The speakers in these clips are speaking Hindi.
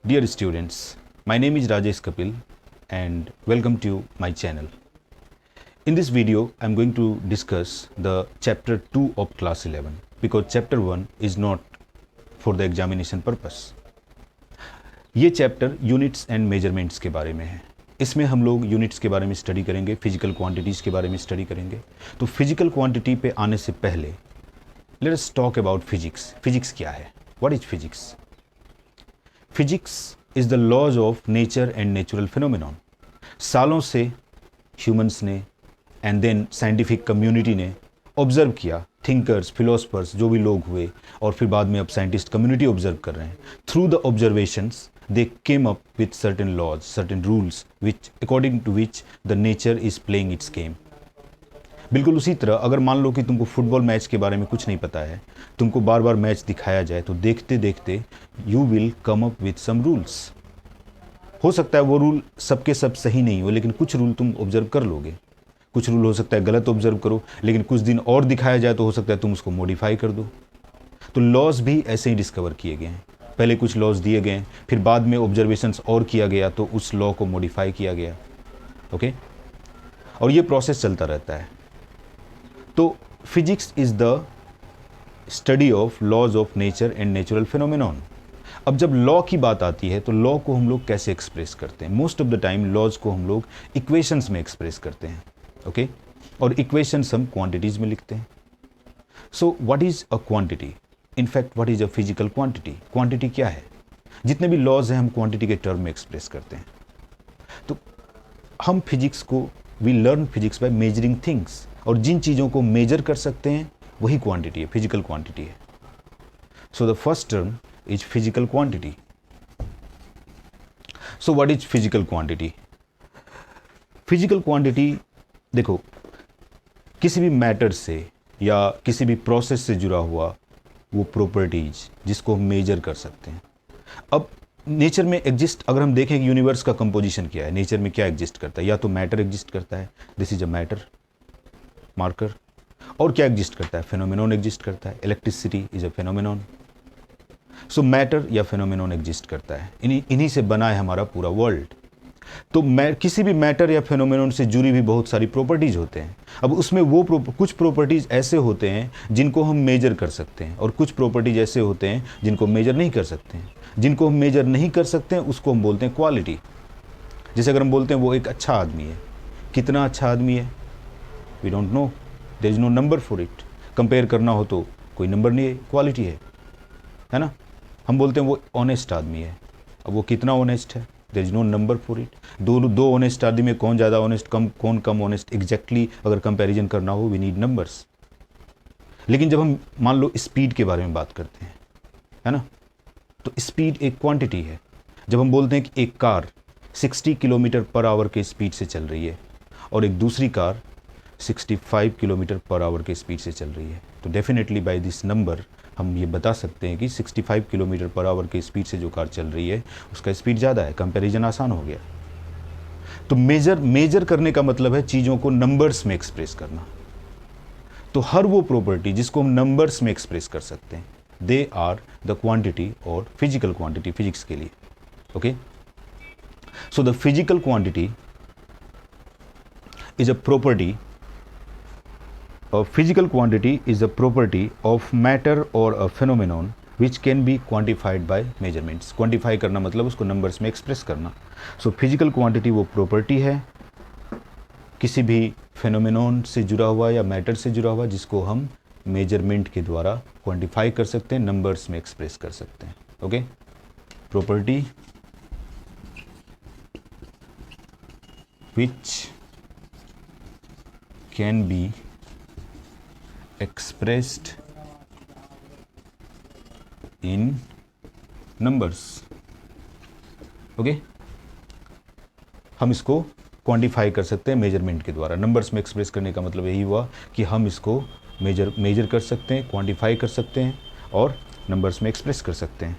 Dear students, my name is Rajesh Kapil and welcome to my channel. In this video, I am going to discuss the chapter 2 of class 11 because chapter 1 is not for the examination purpose. ये चैप्टर यूनिट्स एंड मेजरमेंट्स के बारे में है. इसमें हम लोग यूनिट्स के बारे में स्टडी करेंगे, फिजिकल क्वांटिटीज़ के बारे में स्टडी करेंगे. तो फिजिकल क्वांटिटी पे आने से पहले let us talk about physics. Physics क्या है? What is physics? Physics is the laws of nature and natural phenomenon. सालों से ह्यूमंस ने एंड देन साइंटिफिक कम्युनिटी ने ऑब्जर्व किया, थिंकर्स, फिलोसफर्स जो भी लोग हुए और फिर बाद में अब साइंटिस्ट कम्युनिटी ऑब्जर्व कर रहे हैं. Through the observations they came up with certain laws, certain rules which according to which the nature is playing its game. बिल्कुल उसी तरह अगर मान लो कि तुमको फुटबॉल मैच के बारे में कुछ नहीं पता है, तुमको बार बार मैच दिखाया जाए तो देखते देखते you will come up with some rules. हो सकता है वो रूल सबके सब सही नहीं हो, लेकिन कुछ रूल तुम ऑब्जर्व कर लोगे. कुछ रूल हो सकता है गलत ऑब्जर्व करो, लेकिन कुछ दिन और दिखाया जाए तो हो सकता है तुम उसको मॉडिफाई कर दो. तो लॉज भी ऐसे ही डिस्कवर किए गए हैं. पहले कुछ लॉज दिए गए, फिर बाद में ऑब्जर्वेशंस और किया गया तो उस लॉ को मॉडिफाई किया गया. ओके, और ये प्रोसेस चलता रहता है. तो physics is the study of laws of nature and natural phenomenon. अब जब लॉ की बात आती है तो लॉ को हम लोग कैसे एक्सप्रेस करते हैं? Most of the time laws को हम लोग इक्वेशंस में एक्सप्रेस करते हैं. ओके, और इक्वेशंस हम क्वांटिटीज में लिखते हैं. So what is a quantity? In fact what is a physical quantity? Quantity क्या है? जितने भी लॉज हैं हम क्वांटिटी के टर्म में एक्सप्रेस करते हैं. तो हम फिजिक्स को we learn physics by measuring things, और जिन चीज़ों को मेजर कर सकते हैं वही क्वांटिटी है, फिजिकल क्वांटिटी है. So the first term is physical quantity. So what is physical quantity? Physical quantity देखो, किसी भी मैटर से या किसी भी प्रोसेस से जुड़ा हुआ वो प्रॉपर्टीज जिसको हम मेजर कर सकते हैं. अब नेचर में एग्जिस्ट, अगर हम देखें कि यूनिवर्स का कंपोजिशन क्या है, नेचर में क्या एग्जिस्ट करता है, या तो मैटर एग्जिस्ट करता है, this is a matter marker. और क्या एग्जिस्ट करता है? फिनोमिनॉन एग्जिस्ट करता है. Electricity is a phenomenon. So matter या फिनोमिनॉन एग्जिस्ट करता है. इन्हीं से बना है हमारा पूरा वर्ल्ड. तो किसी भी मैटर या फिनोमिनॉन से जुड़ी भी बहुत सारी प्रॉपर्टीज होते हैं. अब उसमें वो कुछ प्रॉपर्टीज ऐसे होते हैं जिनको हम मेजर कर सकते हैं, और कुछ प्रॉपर्टीज ऐसे होते हैं जिनको मेजर नहीं कर सकते हैं. जिनको हम मेजर नहीं कर सकते हैं उसको हम बोलते हैं क्वालिटी. जैसे अगर हम बोलते हैं वो एक अच्छा आदमी है, कितना अच्छा आदमी है we don't know, there is no number for it. Compare करना हो तो कोई नंबर नहीं है, क्वालिटी है ना. हम बोलते हैं वो ऑनेस्ट आदमी है, अब वो कितना ऑनेस्ट है, there is no number for it. दो ऑनेस्ट आदमी में कौन ज़्यादा ऑनेस्ट, कौन कम ऑनेस्ट, एग्जैक्टली अगर कंपैरिजन करना हो वी नीड नंबर्स. लेकिन जब हम मान लो स्पीड के बारे में बात करते हैं, है ना, तो स्पीड एक क्वांटिटी है. जब हम बोलते हैं कि एक कार 60 किलोमीटर पर आवर के स्पीड से चल रही है और एक दूसरी कार 65 किलोमीटर पर आवर के स्पीड से चल रही है, तो डेफिनेटली बाय दिस नंबर हम ये बता सकते हैं कि 65 किलोमीटर पर आवर के स्पीड से जो कार चल रही है उसका स्पीड ज़्यादा है. कंपैरिजन आसान हो गया. तो मेजर करने का मतलब है चीज़ों को नंबर्स में एक्सप्रेस करना. तो हर वो प्रॉपर्टी जिसको हम नंबर्स में एक्सप्रेस कर सकते हैं दे आर द क्वांटिटी और फिजिकल क्वांटिटी फिजिक्स के लिए. Okay, so the physical quantity is a property. Physical quantity is a property of matter or a phenomenon which can be quantified by measurements. Quantify करना मतलब उसको numbers में express करना. So physical quantity वो property है किसी भी phenomenon से जुड़ा हुआ या matter से जुड़ा हुआ जिसको हम measurement के द्वारा quantify कर सकते हैं, numbers में express कर सकते हैं. Okay? Property which can be expressed in numbers. Okay, हम इसको क्वांटिफाई कर सकते हैं मेजरमेंट के द्वारा. नंबर्स में एक्सप्रेस करने का मतलब यही हुआ कि हम इसको मेजर कर सकते हैं, क्वांटिफाई कर सकते हैं और नंबर्स में एक्सप्रेस कर सकते हैं.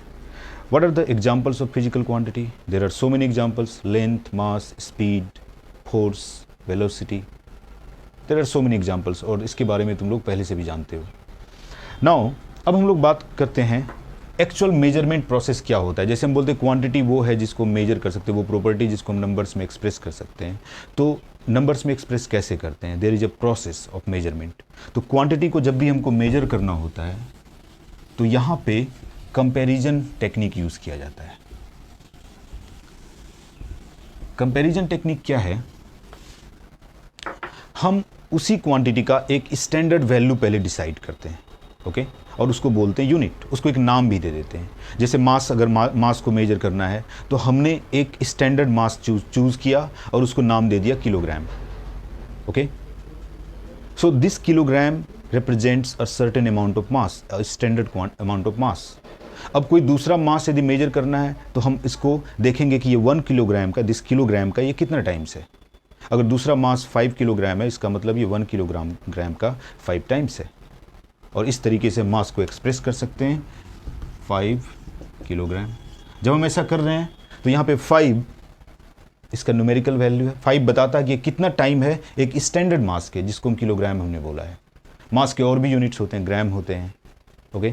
What are the examples of physical quantity? There are so many examples. Length, mass, speed, force, velocity. There are so many examples, और इसके बारे में तुम लोग पहले से भी जानते हो. नाउ अब हम लोग बात करते हैं एक्चुअल मेजरमेंट प्रोसेस क्या होता है। जैसे हम बोलते हैं क्वांटिटी वो है जिसको मेजर कर सकते हैं, वो प्रॉपर्टी जिसको हम नंबर्स में एक्सप्रेस कर सकते हैं। तो नंबर्स में एक्सप्रेस कैसे करते हैं, there is a process of measurement. तो क्वांटिटी को जब भी हमको मेजर करना होता है तो यहाँ पे कंपैरिजन टेक्निक यूज़ किया जाता है। कंपैरिजन टेक्निक क्या है, हम उसी क्वांटिटी का एक स्टैंडर्ड वैल्यू पहले डिसाइड करते हैं, ओके, और उसको बोलते हैं यूनिट, उसको एक नाम भी दे देते हैं। जैसे मास, अगर मास को मेजर करना है तो हमने एक स्टैंडर्ड मास चूज़ किया और उसको नाम दे दिया kilogram, okay. So this kilogram represents a certain amount of mass, a standard amount of mass. अब कोई दूसरा मास यदि मेजर करना है तो हम इसको देखेंगे कि ये 1 किलोग्राम का, दिस किलोग्राम का ये कितना टाइम्स है। अगर दूसरा मास 5 किलोग्राम है, इसका मतलब ये 1 किलोग्राम का 5 टाइम्स है। और इस तरीके से मास को एक्सप्रेस कर सकते हैं, 5 किलोग्राम। जब हम ऐसा कर रहे हैं तो यहाँ पे 5 इसका न्यूमेरिकल वैल्यू है। 5 बताता है कि कितना टाइम है एक स्टैंडर्ड मास के, जिसको हम किलोग्राम हमने बोला है। मास के और भी यूनिट्स होते हैं, ग्राम होते हैं, ओके,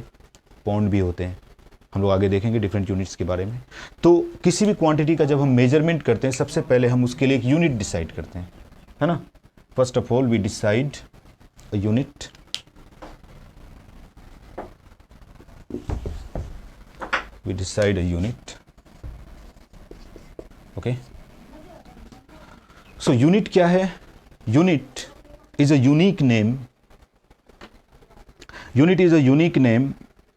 पाउंड भी होते हैं, हम लोग आगे देखेंगे डिफरेंट यूनिट्स के बारे में। तो किसी भी क्वांटिटी का जब हम मेजरमेंट करते हैं, सबसे पहले हम उसके लिए एक यूनिट डिसाइड करते हैं, है ना। First of all we decide a unit, we decide a unit, okay. So unit क्या है, unit is a unique name, unit is a unique name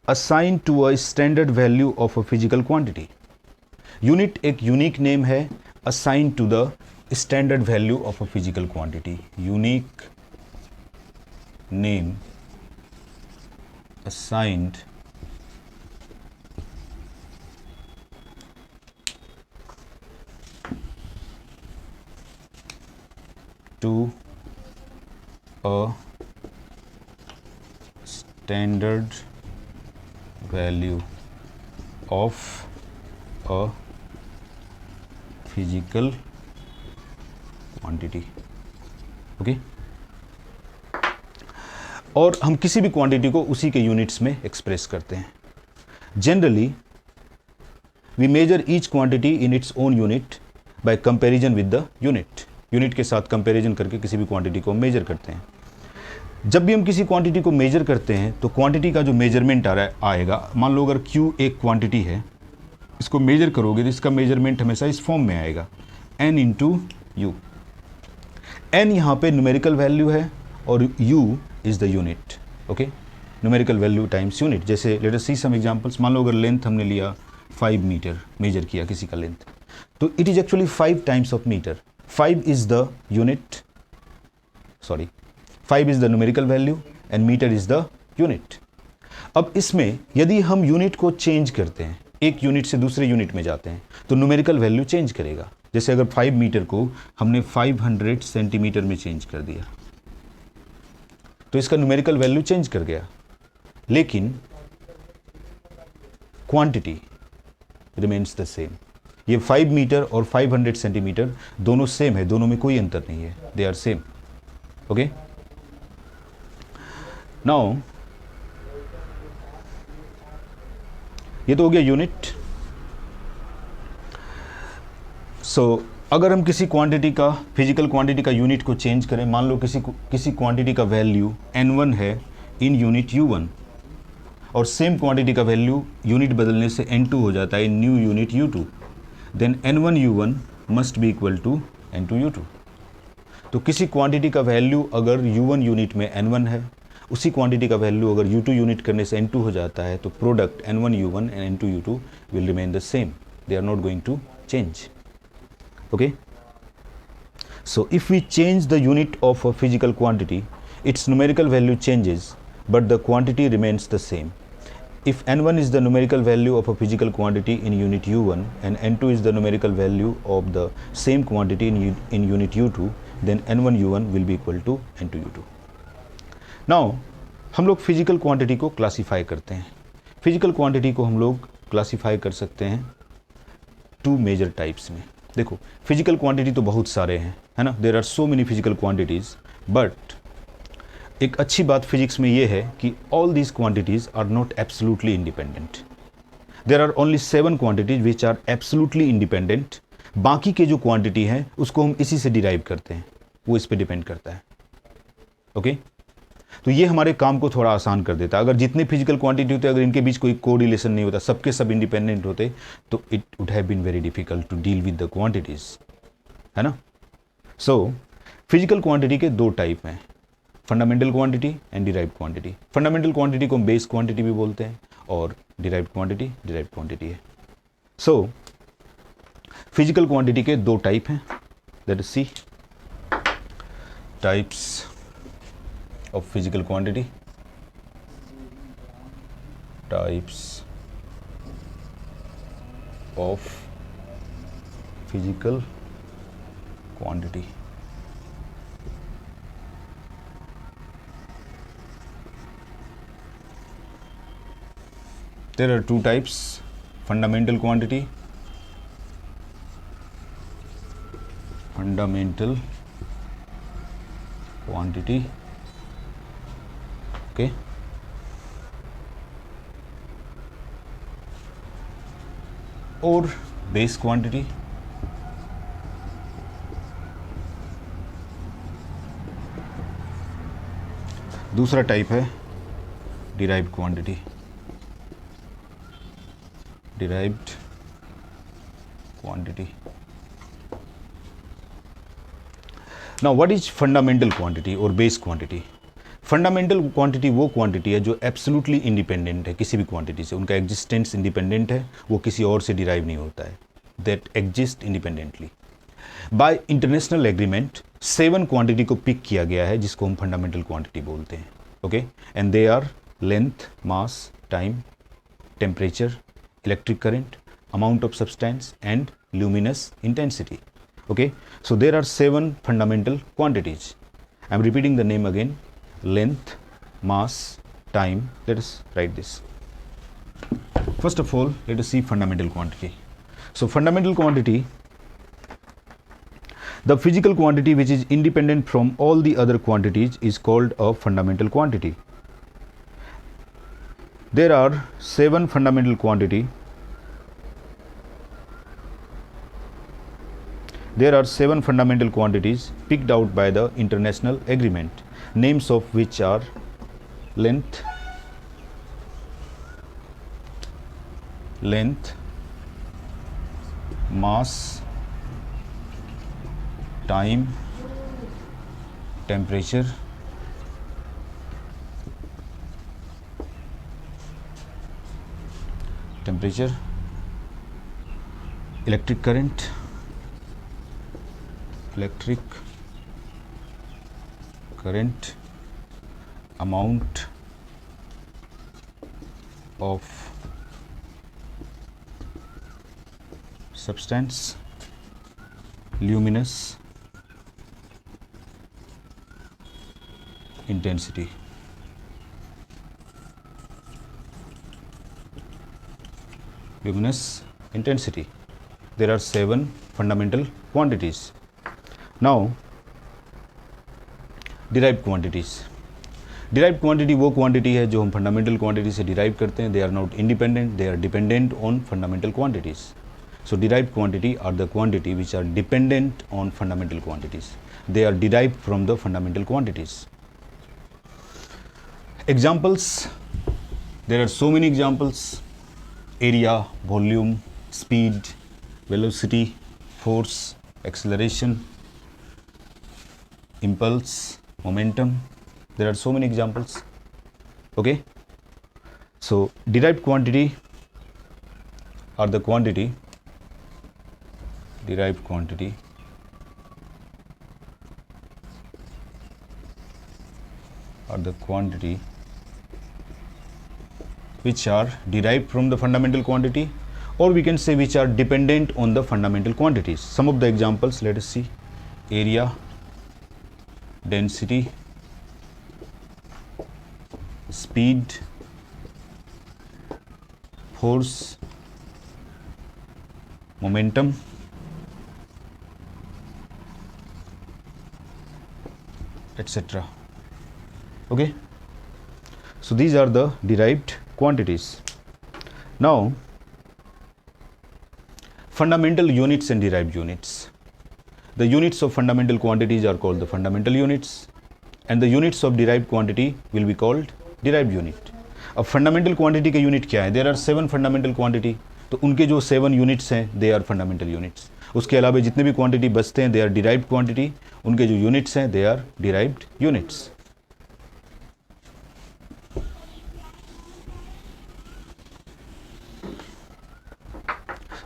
assigned to a standard value of a physical quantity. unit एक unique name है assigned to the standard value of a physical quantity, unique name assigned to a standard value of a physical quantity, okay. और हम किसी भी क्वांटिटी को उसी के यूनिट्स में एक्सप्रेस करते हैं। Generally we measure each quantity in its own unit by comparison with the unit. Unit के साथ कंपैरिजन करके किसी भी क्वांटिटी को मेजर करते हैं। जब भी हम किसी क्वांटिटी को मेजर करते हैं तो क्वांटिटी का जो मेजरमेंट आएगा, मान लो अगर Q एक क्वांटिटी है, इसको मेजर करोगे तो इसका मेजरमेंट हमेशा इस फॉर्म में आएगा, N इंटू यू। N यहाँ पे न्यूमेरिकल वैल्यू है और U is the unit, okay, numerical value times unit. जैसे लेट अस सी सम एग्जांपल्स। मान लो अगर लेंथ हमने लिया 5 मीटर, मेजर किया किसी का लेंथ, तो it is actually 5 times of metre. 5 is the unit, sorry, 5 is the numerical value and meter is the unit. अब इसमें यदि हम यूनिट को चेंज करते हैं, एक यूनिट से दूसरे यूनिट में जाते हैं, तो न्यूमेरिकल वैल्यू चेंज करेगा। जैसे अगर 5 मीटर को हमने 500 सेंटीमीटर में चेंज कर दिया तो इसका न्यूमेरिकल वैल्यू चेंज कर गया, लेकिन क्वांटिटी रिमेन्स द सेम। ये 5 मीटर और 500 सेंटीमीटर दोनों सेम है, दोनों में कोई अंतर नहीं है, they are same, okay. Now ये तो हो गया यूनिट। सो अगर हम किसी क्वांटिटी का, फिजिकल क्वांटिटी का यूनिट को चेंज करें, मान लो किसी क्वांटिटी का वैल्यू n1 है इन यूनिट u1 और सेम क्वांटिटी का वैल्यू यूनिट बदलने से n2 हो जाता है in new unit u2, then n1 u1 must be equal to n2 u2। तो किसी क्वांटिटी का वैल्यू अगर u1 यूनिट में n1 है, उसी क्वांटिटी का वैल्यू अगर u2 यूनिट करने से n2 हो जाता है, तो product n1 u1 and n2 u2 will remain the same, they are not going to change, okay. So if we change the unit of a physical quantity, its numerical value changes but the quantity remains the same. If n1 is the numerical value of a physical quantity in unit u1 and n2 is the numerical value of the same quantity in unit u2, then n1 u1 will be equal to n2 u2. Now हम लोग फिजिकल क्वांटिटी को क्लासीफाई करते हैं। फिजिकल क्वांटिटी को हम लोग क्लासीफाई कर सकते हैं 2 मेजर टाइप्स में। देखो फिजिकल क्वांटिटी तो बहुत सारे हैं, है ना, there are so many physical quantities, but एक अच्छी बात फिजिक्स में ये है कि all these quantities are not absolutely independent. There are only 7 quantities which are absolutely independent. बाकी के जो क्वांटिटी हैं उसको हम इसी से डिराइव करते हैं, वो इस पे डिपेंड करता है। ओके तो ये हमारे काम को थोड़ा आसान कर देता है। अगर जितने फिजिकल क्वांटिटी होते अगर इनके बीच कोई कोरिलेशन नहीं होता, सबके सब इंडिपेंडेंट होते, तो it would have been very difficult to deal with the quantities, है ना। सो फिजिकल क्वांटिटी के दो टाइप हैं, fundamental quantity and derived quantity. Fundamental quantity को हम बेस क्वांटिटी भी बोलते हैं और डिराइव्ड क्वांटिटी डिराइव्ड क्वांटिटी है। सो फिजिकल क्वांटिटी के दो टाइप हैं, let us see types of physical quantity, types of physical quantity। There are two types, fundamental quantity, okay, और बेस क्वांटिटी। दूसरा टाइप है derived quantity, derived quantity. Now what is fundamental quantity और बेस क्वांटिटी? फंडामेंटल क्वांटिटी वो क्वांटिटी है जो एब्सोल्युटली इंडिपेंडेंट है किसी भी क्वांटिटी से, उनका एग्जिस्टेंस इंडिपेंडेंट है, वो किसी और से डिराइव नहीं होता है, that exist independently. By international agreement 7 quantity को पिक किया गया है जिसको हम फंडामेंटल क्वांटिटी बोलते हैं। Okay and they are length, mass, time, temperature, electric current, amount of substance and luminous intensity. Okay, so there are 7 fundamental quantities. I am repeating the name again: length, mass, time. Let us write this. First of all, let us see fundamental quantity. So fundamental quantity, the physical quantity which is independent from all the other quantities, is called a fundamental quantity. There are 7 fundamental quantity. There are 7 fundamental quantities picked out by the international agreement, names of which are length, mass, time, temperature, electric current, amount of substance, luminous intensity. There are 7 fundamental quantities. Now derive quantities. Derive quantity वो क्वांटिटी है जो हम फंडामेंटल क्वांटिटी से डिराइव करते हैं। They are not independent, they are dependent on fundamental quantities. So derive quantity are the quantity which are dependent on fundamental quantities, they are derive from the fundamental quantities. Examples, there are so many examples: area, volume, speed, velocity, force, acceleration, impulse, momentum. There are so many examples. Okay, so derived quantity are the quantity which are derived from the fundamental quantity, or we can say which are dependent on the fundamental quantities. Some of the examples, let us see: area, density, speed, force, momentum, etc. Okay, so these are the derived quantities. Now fundamental units and derived units. The units of fundamental quantities are called the fundamental units, and the units of derived quantity will be called derived unit. अब fundamental quantity के unit क्या है? There are 7 fundamental quantity, तो उनके जो 7 units हैं they are fundamental units. उसके अलावा जितने भी quantity बचते हैं they are derived quantity, उनके जो units हैं they are derived units.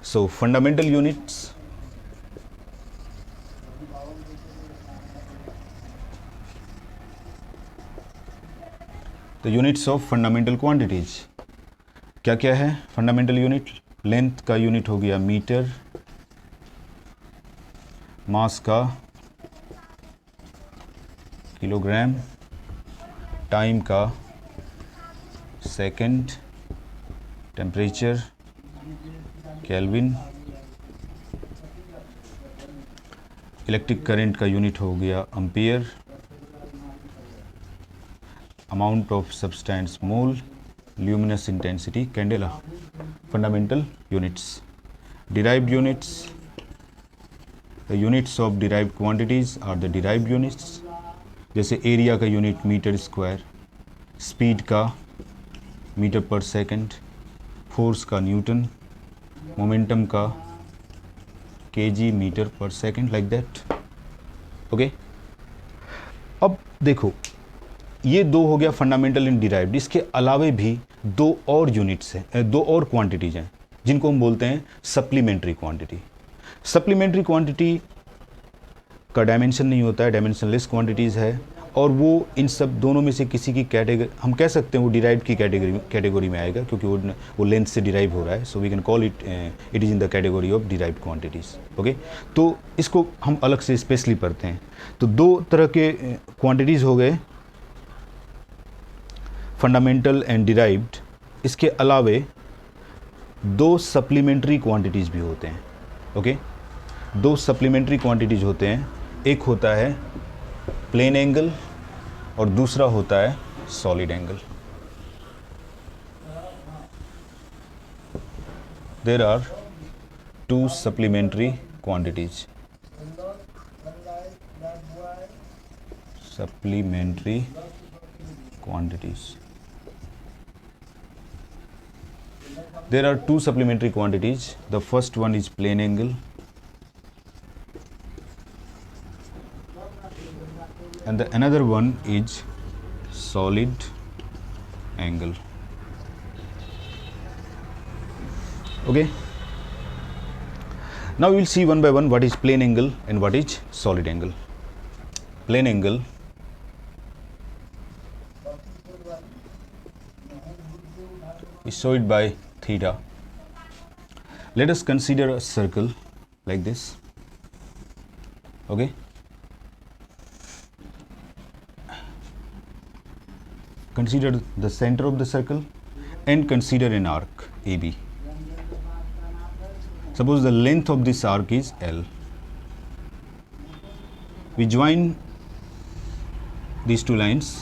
So fundamental units, the units of fundamental quantities क्या क्या है? फंडामेंटल यूनिट, लेंथ का यूनिट हो गया मीटर, मास का किलोग्राम, टाइम का second, temperature kelvin, electric current का यूनिट हो गया ampere, amount of substance mole, luminous intensity candela. Fundamental units. Derived units, the units of derived quantities are the derived units. जैसे एरिया का यूनिट मीटर स्क्वायर, स्पीड का मीटर पर सेकंड, फोर्स का न्यूटन, मोमेंटम का केजी मीटर पर सेकंड, लाइक दैट. ओके, अब देखो ये दो हो गया फंडामेंटल एंड डिराइव्ड. इसके अलावे भी दो और यूनिट्स हैं, दो और क्वांटिटीज हैं जिनको हम बोलते हैं सप्लीमेंट्री क्वांटिटी. सप्लीमेंट्री क्वांटिटी का डायमेंशन नहीं होता है, डायमेंशनलेस क्वांटिटीज़ है, और वो इन सब दोनों में से किसी की कैटेगरी हम कह सकते हैं वो डिराइव्ड की कैटेगरी में आएगा, क्योंकि वो लेंथ से डिराइव हो रहा है. So we can call it it is in the category of derived quantities. Okay, तो इसको हम अलग से स्पेशली पढ़ते हैं. तो दो तरह के क्वांटिटीज़ हो गए, फंडामेंटल एंड डिराइव्ड. इसके अलावे दो सप्लीमेंट्री क्वांटिटीज़ भी होते हैं. ओके, दो सप्लीमेंट्री क्वांटिटीज़ होते हैं. एक होता है प्लेन एंगल और दूसरा होता है solid angle. There are two supplementary quantities. Supplementary quantities. There are two supplementary quantities. The first one is plane angle and the another one is solid angle. Okay, now we will see one by one what is plane angle and what is solid angle. Plane angle is showed by theta. Let us consider a circle like this. Okay, consider the center of the circle and consider an arc AB. Suppose the length of this arc is L. We join these two lines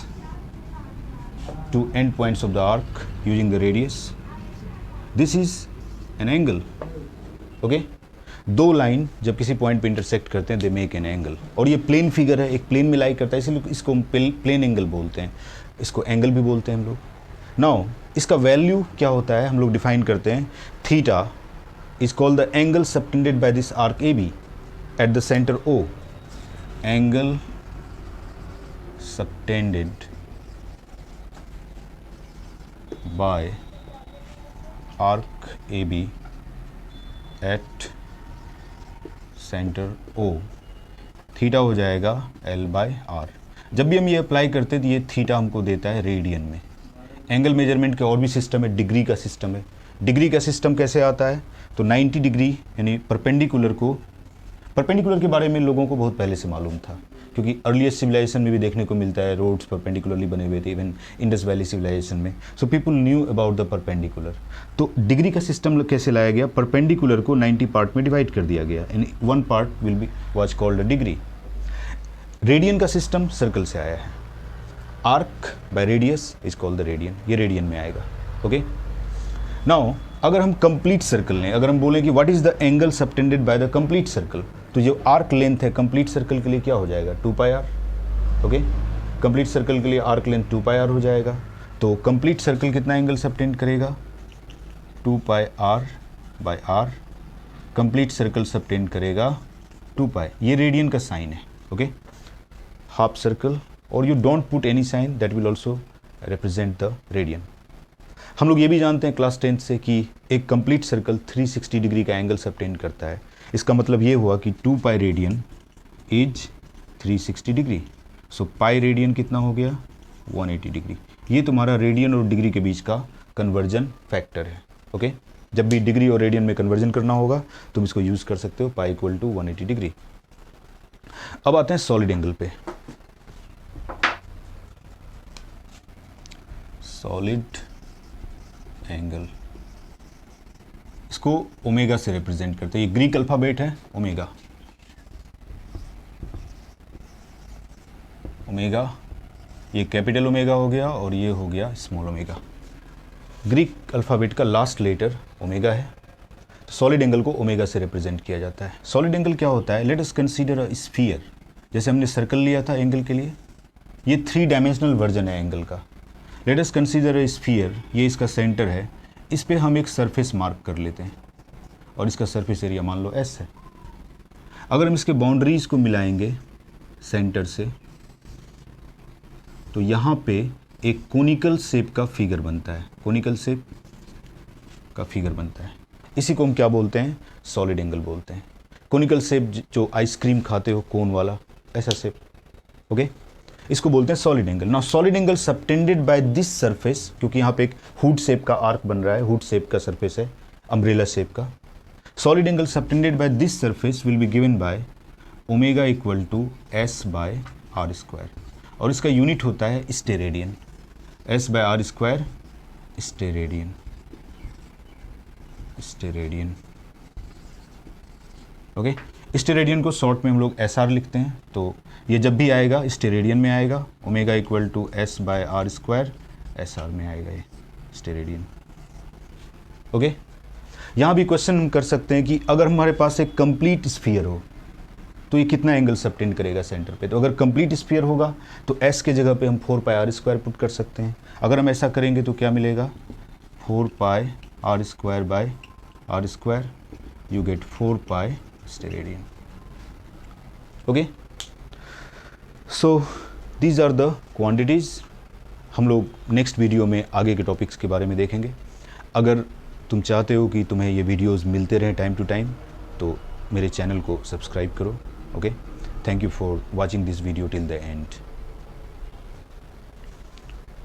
to end points of the arc using the radius. This is an angle. Okay, दो लाइन जब किसी पॉइंट पे इंटरसेक्ट करते हैं दे मेक एन एंगल. और ये प्लेन फिगर है, एक प्लेन में लाई करता है, इसलिए इसको हम प्लेन एंगल बोलते हैं. इसको एंगल भी बोलते हैं हम लोग. नाउ इसका वैल्यू क्या होता है हम लोग डिफाइन करते हैं. Theta is called the angle subtended by this arc A B at the centre O. Angle subtended by arc AB at center O. Theta हो जाएगा L/R. जब भी हम ये अप्लाई करते हैं तो ये थीटा हमको देता है रेडियन में. एंगल मेजरमेंट के और भी सिस्टम है, डिग्री का सिस्टम है. डिग्री का सिस्टम कैसे आता है? तो 90 डिग्री यानी परपेंडिकुलर के बारे में लोगों को बहुत पहले से मालूम था, क्योंकि अर्लीस्ट सिविलाइजेशन में भी देखने को मिलता है रोड्स परपेंडिकुलरली बने हुए थे, इवन इंडस वैली सिविलाइजेशन में. So people knew about the perpendicular. तो डिग्री का सिस्टम कैसे लाया गया? परपेंडिकुलर को 90 पार्ट में डिवाइड कर दिया गया and one part will be was called a degree. Radian का सिस्टम सर्कल से आया है. Arc by radius is called the radian. ये रेडियन में आएगा. ओके, नाउ अगर हम कंप्लीट सर्कल लें, अगर हम बोलें कि what is the angle subtended by the complete circle, तो जो आर्क लेंथ है कंप्लीट सर्कल के लिए क्या हो जाएगा, 2πr। ओके, कंप्लीट सर्कल के लिए आर्क लेंथ 2πr हो जाएगा। तो कंप्लीट सर्कल कितना एंगल सबटेंड करेगा, 2πr/r। कंप्लीट सर्कल सबटेंड करेगा 2π, ये रेडियन का साइन है। ओके, हाफ सर्कल, और you don't put any sign, that will also represent the radian. हम लोग ये भी जानते हैं क्लास 10 से कि एक कंप्लीट सर्कल 360 डिग्री का एंगल सबटेंड करता है। इसका मतलब ये हुआ कि 2π radian is 360 degree. So pi radian कितना हो गया, 180 डिग्री। ये तुम्हारा रेडियन और डिग्री के बीच का कन्वर्जन फैक्टर है। ओके, जब भी डिग्री और रेडियन में कन्वर्जन करना होगा तुम इसको यूज़ कर सकते हो, पाई इक्वल टू 180 डिग्री। अब आते हैं सॉलिड एंगल पे। सॉलिड एंगल, इसको ओमेगा से रिप्रेजेंट करते हैं। ये ग्रीक अल्फाबेट है ओमेगा। ओमेगा, ये कैपिटल ओमेगा हो गया और ये हो गया स्मॉल ओमेगा। ग्रीक अल्फाबेट का लास्ट लेटर ओमेगा है। तो सॉलिड एंगल को ओमेगा से रिप्रेजेंट किया जाता है। सॉलिड एंगल क्या होता है, let us consider a sphere. जैसे हमने सर्कल लिया था एंगल के लिए, ये 3 डायमेंशनल वर्जन है एंगल का। Let us consider a sphere, ये इसका सेंटर है, इस पे हम एक सरफेस मार्क कर लेते हैं और इसका सरफेस एरिया मान लो S है। अगर हम इसके बाउंड्रीज को मिलाएंगे सेंटर से, तो यहाँ पे एक कोनिकल शेप का फिगर बनता है। कोनिकल शेप का फिगर बनता है, इसी को हम क्या बोलते हैं, सॉलिड एंगल बोलते हैं। कोनिकल शेप, जो आइसक्रीम खाते हो कोन वाला, ऐसा शेप। ओके, इसको बोलते हैं solid angle. Now solid angle subtended by this surface, क्योंकि यहाँ पे एक हुड शेप का आर्क बन रहा है, हुड शेप का सरफेस है, अम्ब्रेला शेप का। Solid angle subtended by this surface will be given by omega equal to S/r², और इसका यूनिट होता है steradian. S/r², steradian, steradian. Okay, steradian को शॉर्ट में हम लोग SR लिखते हैं। तो ये जब भी आएगा स्टेरेडियन में आएगा, omega equal to S/r², SR में आएगा ये स्टेरेडियन। ओके, यहाँ भी क्वेश्चन हम कर सकते हैं कि अगर हमारे पास एक कंप्लीट स्फीयर हो तो ये कितना एंगल सबटेंड करेगा सेंटर पे। तो अगर कंप्लीट स्फीयर होगा तो S के जगह पे हम 4πr² पुट कर सकते हैं। अगर हम ऐसा करेंगे तो क्या मिलेगा, 4πr²/r², you get 4π steradian. Okay, so these are the quantities. हम लोग नेक्स्ट वीडियो में आगे के टॉपिक्स के बारे में देखेंगे। अगर तुम चाहते हो कि तुम्हें ये वीडियोस मिलते रहें टाइम टू टाइम, तो मेरे चैनल को सब्सक्राइब करो। Okay, thank you for watching this video till the end.